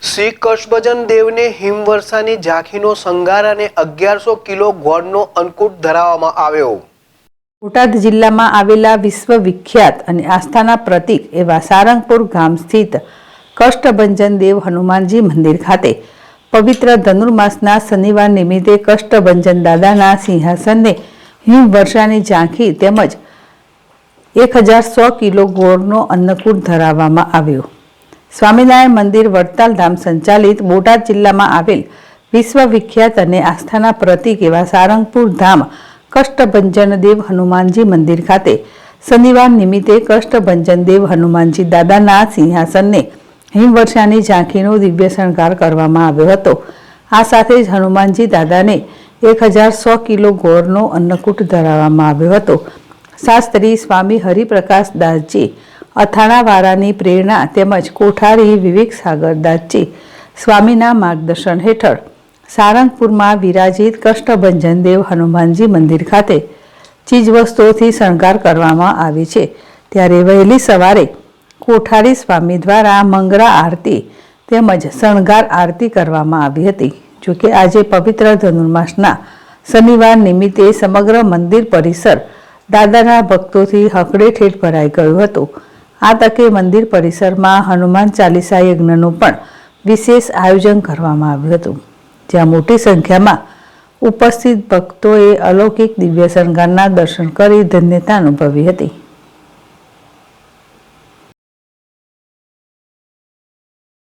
શ્રી કષ્ટભંજન દેવને હિમવર્ષાની ઝાંખીનો શણગાર અને 1100 કિલો ગોળનો અન્નકૂટ ધરાવવામાં આવ્યો। બોટાદ જિલ્લામાં આવેલા વિશ્વવિખ્યાત અને આસ્થાના પ્રતીક એવા સારંગપુર ગામ સ્થિત કષ્ટભંજન દેવ હનુમાનજી મંદિર ખાતે પવિત્ર ધનુર્માસના શનિવાર નિમિત્તે કષ્ટભંજન દાદાના સિંહાસનને હિમવર્ષાની ઝાંખી તેમજ 1100 કિલો ગોળનો અન્નકૂટ ધરાવવામાં આવ્યો। સ્વામિનારાયણ મંદિર વડતાલ ધામ સંચાલિત બોટાદ જિલ્લામાં આવેલ વિશ્વવિખ્યાત અને આસ્થાના પ્રતીક એવા સારંગપુર ધામ કષ્ટભંજન દેવ હનુમાનજી મંદિર ખાતે શનિવાર નિમિત્તે કષ્ટભંજન દેવ હનુમાનજી દાદાના સિંહાસનને હિમવર્ષાની ઝાંખીનો દિવ્ય શણગાર કરવામાં આવ્યો હતો। આ સાથે જ હનુમાનજી દાદાને 1100 કિલો ગોળનો અન્નકૂટ ધરાવવામાં આવ્યો હતો। શાસ્ત્રી સ્વામી હરિપ્રકાશ દાસજી અથાણાવાળાની પ્રેરણા તેમજ કોઠારી વિવેક સાગર દાસજી સ્વામીના માર્ગદર્શન હેઠળ સારંગપુરમાં વિરાજિત કષ્ટભંજન દેવ હનુમાનજી મંદિર ખાતે ચીજવસ્તુઓથી શણગાર કરવામાં આવી છે। ત્યારે વહેલી સવારે કોઠારી સ્વામી દ્વારા મંગળા આરતી તેમજ શણગાર આરતી કરવામાં આવી હતી। જોકે આજે પવિત્ર ધનુર્માસના શનિવાર નિમિત્તે સમગ્ર મંદિર પરિસર દાદાના ભક્તોથી હકડેઠેઠ ભરાઈ ગયું હતું। આ તકે મંદિર પરિસરમાં હનુમાન ચાલીસા યજ્ઞનું પણ વિશેષ આયોજન કરવામાં આવ્યું હતું, જ્યાં મોટી સંખ્યામાં ઉપસ્થિત ભક્તોએ અલૌકિક દિવ્ય શણગારના દર્શન કરી ધન્યતા અનુભવી હતી।